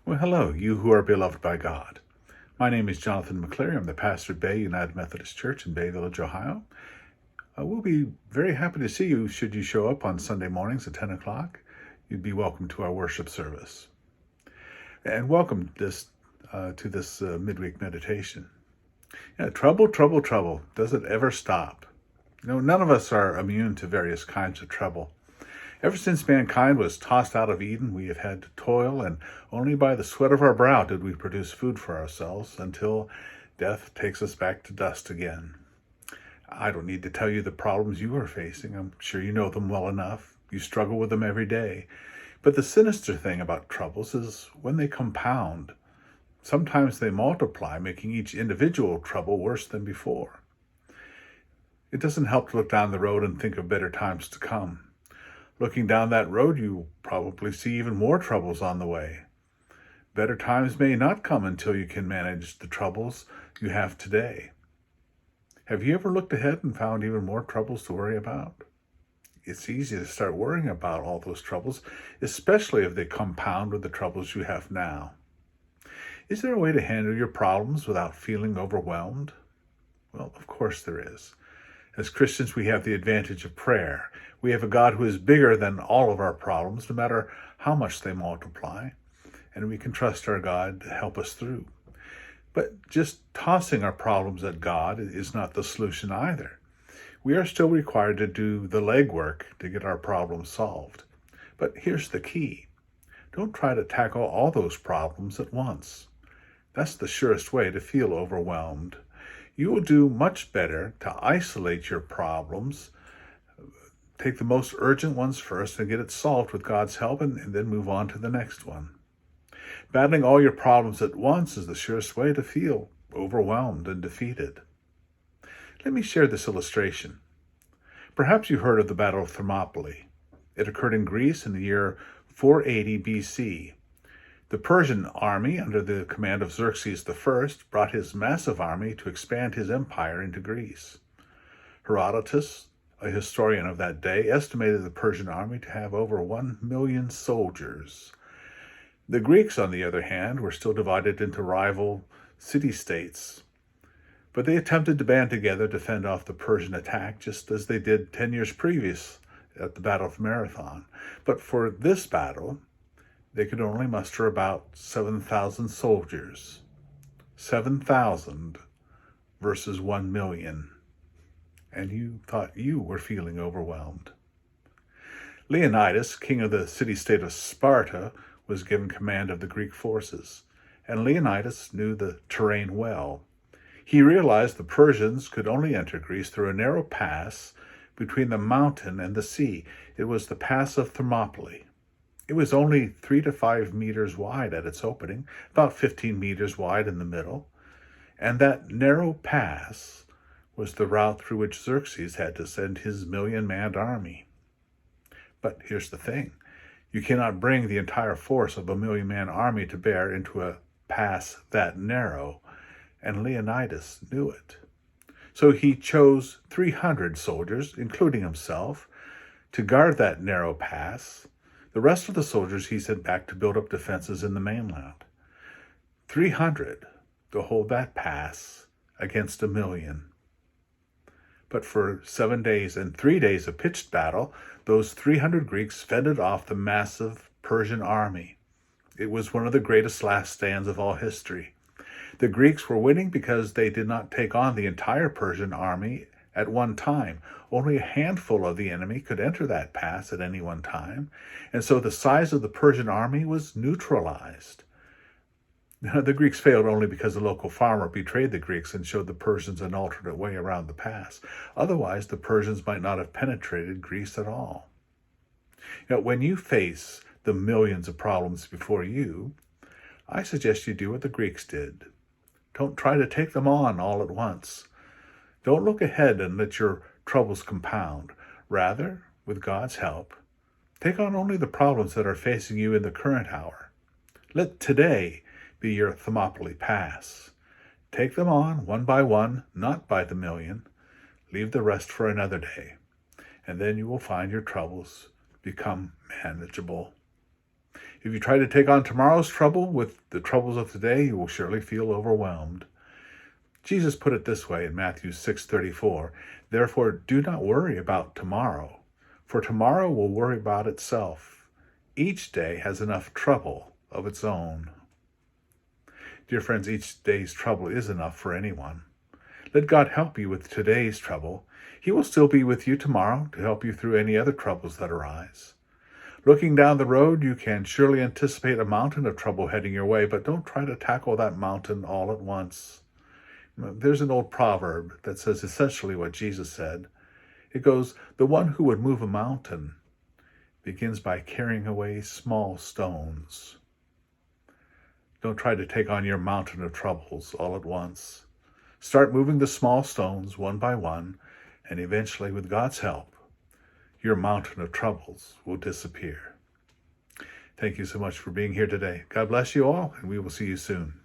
Well, hello, you who are beloved by God. My name is Jonathan McCleary. I'm the pastor at Bay United Methodist Church in Bay Village, Ohio. We'll be very happy to see you should you show up on Sunday mornings at 10 o'clock. You'd be welcome to our worship service. And welcome to this midweek meditation. Yeah, trouble, trouble, trouble. Does it ever stop? None of us are immune to various kinds of trouble. Ever since mankind was tossed out of Eden, we have had to toil, and only by the sweat of our brow did we produce food for ourselves until death takes us back to dust again. I don't need to tell you the problems you are facing. I'm sure you know them well enough. You struggle with them every day. But the sinister thing about troubles is when they compound. Sometimes they multiply, making each individual trouble worse than before. It doesn't help to look down the road and think of better times to come. Looking down that road, you probably see even more troubles on the way. Better times may not come until you can manage the troubles you have today. Have you ever looked ahead and found even more troubles to worry about? It's easy to start worrying about all those troubles, especially if they compound with the troubles you have now. Is there a way to handle your problems without feeling overwhelmed? Well, of course there is. As Christians, we have the advantage of prayer. We have a God who is bigger than all of our problems, no matter how much they multiply, and we can trust our God to help us through. But just tossing our problems at God is not the solution either. We are still required to do the legwork to get our problems solved. But here's the key. Don't try to tackle all those problems at once. That's the surest way to feel overwhelmed. You will do much better to isolate your problems, take the most urgent ones first and get it solved with God's help, and then move on to the next one. Battling all your problems at once is the surest way to feel overwhelmed and defeated. Let me share this illustration. Perhaps you heard of the Battle of Thermopylae. It occurred in Greece in the year 480 BC. The Persian army, under the command of Xerxes I, brought his massive army to expand his empire into Greece. Herodotus, a historian of that day, estimated the Persian army to have over 1 million soldiers. The Greeks, on the other hand, were still divided into rival city-states, but they attempted to band together to fend off the Persian attack, just as they did 10 years previous at the Battle of Marathon. But for this battle, they could only muster about 7,000 soldiers. 7,000 versus 1 million. And you thought you were feeling overwhelmed. Leonidas, king of the city-state of Sparta, was given command of the Greek forces, and Leonidas knew the terrain well. He realized the Persians could only enter Greece through a narrow pass between the mountain and the sea. It was the Pass of Thermopylae. It was only 3 to 5 meters wide at its opening, about 15 meters wide in the middle, and that narrow pass was the route through which Xerxes had to send his million-man army. But here's the thing. You cannot bring the entire force of a million-man army to bear into a pass that narrow, and Leonidas knew it. So he chose 300 soldiers, including himself, to guard that narrow pass. The rest of the soldiers he sent back to build up defenses in the mainland. 300 to hold that pass against 1 million. But for 7 days and 3 days of pitched battle, those 300 Greeks fended off the massive Persian army. It was one of the greatest last stands of all history. The Greeks were winning because they did not take on the entire Persian army at one time. Only a handful of the enemy could enter that pass at any one time, and so the size of the Persian army was neutralized. The Greeks failed only because the local farmer betrayed the Greeks and showed the Persians an alternate way around the pass. Otherwise, the Persians might not have penetrated Greece at all. When you face the millions of problems before you, I suggest you do what the Greeks did. Don't try to take them on all at once. Don't look ahead and let your troubles compound. Rather, with God's help, take on only the problems that are facing you in the current hour. Let today be your Thermopylae Pass. Take them on one by one, not by the million. Leave the rest for another day, and then you will find your troubles become manageable. If you try to take on tomorrow's trouble with the troubles of today, you will surely feel overwhelmed. Jesus put it this way in Matthew 6:34, "Therefore do not worry about tomorrow, for tomorrow will worry about itself. Each day has enough trouble of its own." Dear friends, each day's trouble is enough for anyone. Let God help you with today's trouble. He will still be with you tomorrow to help you through any other troubles that arise. Looking down the road, you can surely anticipate a mountain of trouble heading your way, but don't try to tackle that mountain all at once. There's an old proverb that says essentially what Jesus said. It goes, "The one who would move a mountain begins by carrying away small stones." Don't try to take on your mountain of troubles all at once. Start moving the small stones one by one, and eventually, with God's help, your mountain of troubles will disappear. Thank you so much for being here today. God bless you all, and we will see you soon.